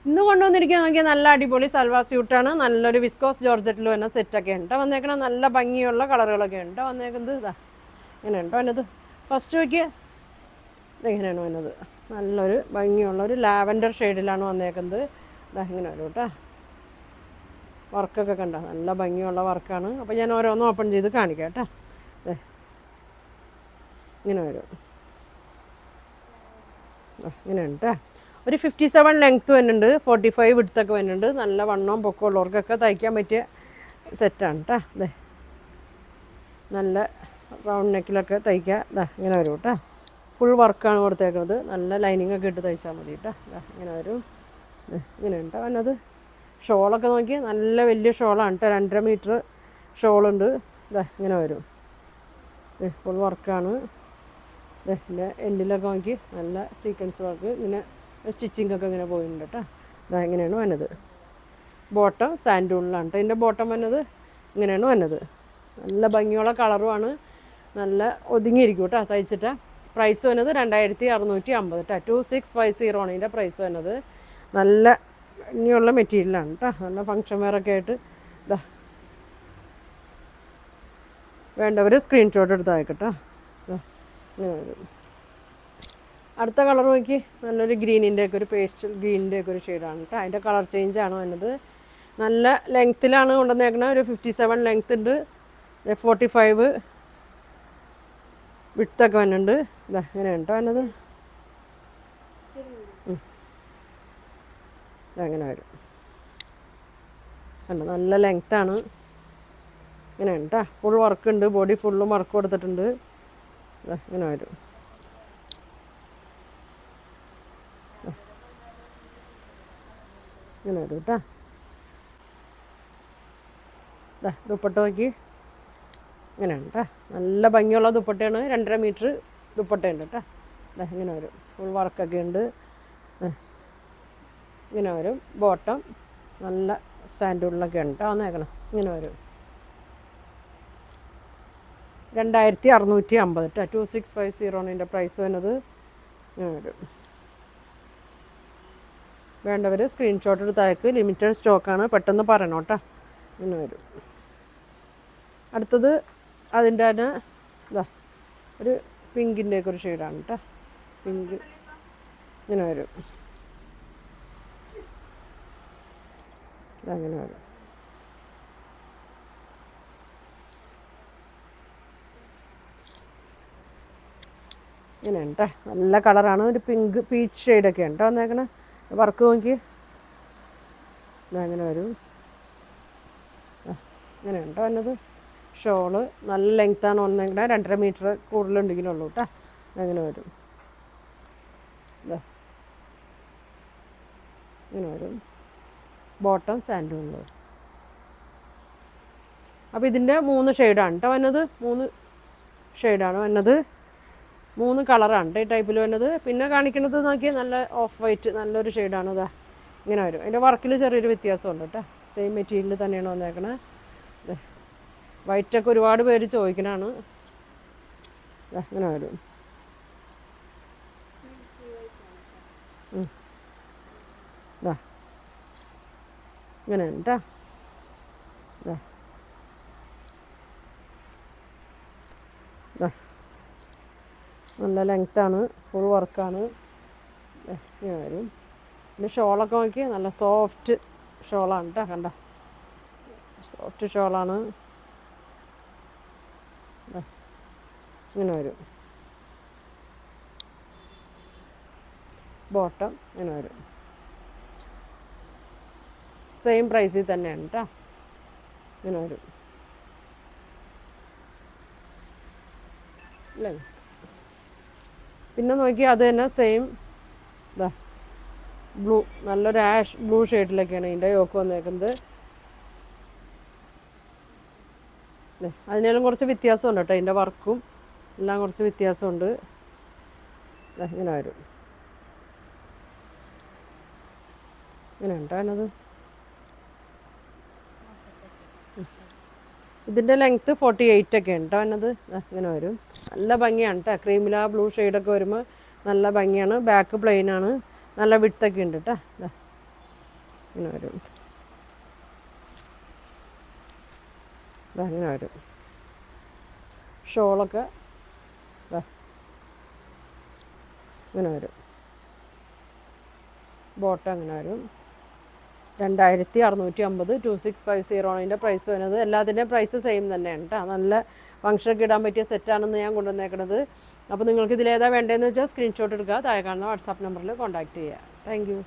ഇന്ന് കൊണ്ടുവന്നിരിക്കുക നോക്കിയാൽ നല്ല അടിപൊളി സൽവാർ സ്യൂട്ടാണ്. നല്ലൊരു വിസ്കോസ് ജോർജറ്റിൽ വന്ന സെറ്റൊക്കെ ഉണ്ട് വന്നേക്കണ. നല്ല ഭംഗിയുള്ള കളറുകളൊക്കെ ഉണ്ട് വന്നേക്കുന്നത്. ഇതാ ഇങ്ങനെ ഉണ്ടോ വന്നത്. ഫസ്റ്റ് നോക്കിയ ഇതെങ്ങനെയാണ് വന്നത്. നല്ലൊരു ഭംഗിയുള്ളൊരു ലാവൻഡർ ഷെയ്ഡിലാണ് വന്നേക്കുന്നത്. ഇതാ ഇങ്ങനെ വരും കേട്ടോ. വർക്കൊക്കെ കണ്ട നല്ല ഭംഗിയുള്ള വർക്കാണ്. അപ്പോൾ ഞാൻ ഓരോന്നും ഓപ്പൺ ചെയ്ത് കാണിക്കാം കേട്ടോ. ഇങ്ങനെ വരും. ഇങ്ങനെ ഉണ്ട് കേട്ടോ. ഒരു 57 ലെങ്ത്ത് വരുന്നുണ്ട്, 45 വിഡ്ത്തൊക്കെ വരുന്നുണ്ട്. നല്ല വണ്ണവും പൊക്കമുള്ളവർക്കൊക്കെ തയ്ക്കാൻ പറ്റിയ സെറ്റാണ് കേട്ടോ. അതെ നല്ല റൗണ്ട് നെക്കിലൊക്കെ തയ്ക്കുക. ഇതാ ഇങ്ങനെ വരും കേട്ടോ. ഫുൾ വർക്കാണ് കൊടുത്തേക്കുന്നത്. നല്ല ലൈനിങ് ഒക്കെ ഇട്ട് തയ്ച്ചാൽ മതി കേട്ടോ. ഇതാ ഇങ്ങനെ വരും. ഇങ്ങനെ ഉണ്ടോ വന്നത്. ഷോളൊക്കെ നോക്കി നല്ല വലിയ ഷോളാണ് കേട്ടോ. 2.5 മീറ്റർ ഷോളുണ്ട്. ഇതാ ഇങ്ങനെ വരും. ഫുൾ വർക്കാണ്. ഇതിൻ്റെ എൻഡിലൊക്കെ നോക്കി നല്ല സീക്വൻസ് വർക്ക്. ഇങ്ങനെ സ്റ്റിച്ചിങ് ഒക്കെ ഇങ്ങനെ പോയിട്ടുണ്ട് കേട്ടോ. ഇതാ ഇങ്ങനെയാണ് വന്നത്. ബോട്ടം സാൻഡൂണിലാണ് കേട്ടോ. ഇതിൻ്റെ ബോട്ടം വന്നത് ഇങ്ങനെയാണ് വന്നത്. നല്ല ഭംഗിയുള്ള കളറുമാണ്. നല്ല ഒതുങ്ങിയിരിക്കും കേട്ടോ തയ്ച്ചിട്ട്. പ്രൈസ് വന്നത് 2650 കേട്ടോ. 2650 ആണ് ഇതിൻ്റെ പ്രൈസ് വന്നത്. നല്ല ഭംഗിയുള്ള മെറ്റീരിയലാണ് കേട്ടോ. നല്ല ഫങ്ഷൻ വെയറൊക്കെ ആയിട്ട്. ഇതാ വേണ്ടവർ സ്ക്രീൻഷോട്ട് എടുത്ത് അയക്കട്ടോ. ഇങ്ങനെ വരും. അടുത്ത കളർ നോക്കി നല്ലൊരു ഗ്രീനിൻ്റെ ഒക്കെ ഒരു പേസ്റ്റൽ ഗ്രീനിൻ്റെ ഒക്കെ ഒരു ഷെയ്ഡാണ് കേട്ടോ. അതിൻ്റെ കളർ ചേഞ്ചാണ് വന്നത്. നല്ല ലെങ്ത്തിലാണ് കൊണ്ടുവന്നേക്കണത്. ഒരു 57 ലെങ്ത്ത് ഉണ്ട്, 45 വിഡ്ത്തൊക്കെ വന്നിട്ടുണ്ട്. ഇതാ ഇങ്ങനെ കേട്ടോ വന്നത്. അങ്ങനെ വരും കണ്ടോ. നല്ല ലെങ്ത്താണ്. ഇങ്ങനെ കേട്ടോ. ഫുൾ വർക്ക് ഉണ്ട്. ബോഡി ഫുള്ളും വർക്ക് കൊടുത്തിട്ടുണ്ട്. ഇങ്ങനെ വരും. ഇങ്ങനെ വരും കേട്ടോ. ദുപ്പട്ട നോക്കി ഇങ്ങനെയാണ് കേട്ടോ. നല്ല ഭംഗിയുള്ള ദുപ്പട്ടയാണ്. 2.5 മീറ്റർ ദുപ്പട്ടയുണ്ട് കേട്ടോ. ഇങ്ങനെ വരും. ഫുൾ വർക്കൊക്കെ ഉണ്ട്. ഇങ്ങനെ വരും. ബോട്ടം നല്ല സാൻഡൂണിലൊക്കെ ഉണ്ട് കേട്ടോ. വന്നേക്കണം. ഇങ്ങനെ വരും. 2650 കേട്ടോ. 2650 ആണ് ഇതിൻ്റെ പ്രൈസ് വരുന്നത്. ഇങ്ങനെ വരും. വേണ്ടവർ സ്ക്രീൻഷോട്ട് എടുത്ത് അയക്ക്. ലിമിറ്റഡ് സ്റ്റോക്കാണ്. പെട്ടെന്ന് പറയണം കേട്ടോ. ഇങ്ങനെ വരും. അടുത്തത് അതിൻ്റെ തന്നെ ഇതാ ഒരു പിങ്കിൻ്റെയൊക്കെ ഒരു ഷെയ്ഡാണ് കേട്ടോ. പിങ്ക് ഇങ്ങനെ വരും. ഇതങ്ങനെ വരും. ഇങ്ങനെയാണ് കേട്ടോ. നല്ല കളറാണ്. ഒരു പിങ്ക് പീച്ച് ഷെയ്ഡൊക്കെ ഉണ്ട് കേട്ടോ വന്നേക്കണേ. വർക്ക് നോക്കി ഇതങ്ങനെ വരും. ഇങ്ങനെ ഉണ്ടോ വന്നത്. ഷോള് നല്ല ലെങ്ത്താണ് വന്നേക്കണേ. 2.5 മീറ്റർ കൂടുതലുണ്ടെങ്കിലുള്ളൂ കേട്ടോ. അങ്ങനെ വരും. ഇങ്ങനെ വരും. ബോട്ടം സാൻഡൂണിൽ. അപ്പോൾ ഇതിൻ്റെ 3 ഷെയ്ഡാണ് കേട്ടോ വന്നത്. 3 ഷെയ്ഡാണ് വന്നത്. 3 കളറാണ് കേട്ടോ ഈ ടൈപ്പിൽ വന്നത്. പിന്നെ കാണിക്കുന്നത് നോക്കിയാൽ നല്ല ഓഫ് വൈറ്റ് നല്ലൊരു ഷെയ്ഡാണ്. ഇതാ ഇങ്ങനെ വരും. അതിൻ്റെ വർക്കിൽ ചെറിയൊരു വ്യത്യാസമുണ്ട് കേട്ടോ. സെയിം മെറ്റീരിയൽ തന്നെയാണ് വന്നേക്കണേ. വൈറ്റൊക്കെ ഒരുപാട് പേര് ചോദിക്കണതാണ്. ഇങ്ങനെ വരും. ഇങ്ങനെയാണ് കേട്ടോ. നല്ല ലെങ്ത്താണ്. ഫുൾ വർക്കാണ്. ഇങ്ങനെ വരും. പിന്നെ ഷോളൊക്കെ നോക്കി നല്ല സോഫ്റ്റ് ഷോളാണ് കേട്ടോ. കണ്ട സോഫ്റ്റ് ഷോളാണ്. ഇങ്ങനെ വരും. ബോട്ടം ഇങ്ങനെ വരും. സെയിം പ്രൈസിൽ തന്നെയാണ് കേട്ടോ. ഇങ്ങനെ വരും. അല്ലേ. പിന്നെ നോക്കി അത് തന്നെ സെയിം ഇതാ ബ്ലൂ നല്ലൊരു ആഷ് ബ്ലൂ ഷെയ്ഡിലൊക്കെയാണ് ഇതിൻ്റെ യോക്ക് വന്നേക്കുന്നത്. അതിനേലും കുറച്ച് വ്യത്യാസമുണ്ട് കേട്ടോ. അതിൻ്റെ വർക്കും എല്ലാം കുറച്ച് വ്യത്യാസമുണ്ട്. ഇങ്ങനെ വരും. ഇങ്ങനെ ഉണ്ടോ അതിനത്. ഇതിൻ്റെ ലെങ്ത്ത് 48 ഒക്കെ ഉണ്ട് കേട്ടോ അതിനത്. ഇങ്ങനെ വരും. നല്ല ഭംഗിയാണ് കേട്ടോ. ക്രീമില ബ്ലൂ ഷെയ്ഡൊക്കെ വരുമ്പോൾ നല്ല ഭംഗിയാണ്. ബാക്ക് പ്ലെയിനാണ്. നല്ല വിട്ത്തൊക്കെ ഉണ്ട് കേട്ടോ. ഇങ്ങനെ വരും. ഇതങ്ങനെ വരും. ഷോളൊക്കെ ഇങ്ങനെ വരും. ബോട്ടം അങ്ങനെ വരും. 2650 2650 അതിൻ്റെ പ്രൈസ് വരുന്നത്. എല്ലാത്തിൻ്റെയും പ്രൈസ് സെയിം തന്നെയാണ് കേട്ടോ. നല്ല ഫംഗ്ഷനൊക്കെ ഇടാൻ പറ്റിയ സെറ്റാണെന്ന് ഞാൻ കൊണ്ടുവന്നേക്കണത്. അപ്പോൾ നിങ്ങൾക്ക് ഇതിലേതാ വേണ്ടതെന്ന് വെച്ചാൽ സ്ക്രീൻഷോട്ട് എടുക്കുക, താഴെ കാണുന്ന വാട്സാപ്പ് നമ്പറിൽ കോൺടാക്റ്റ് ചെയ്യുക. Thank you.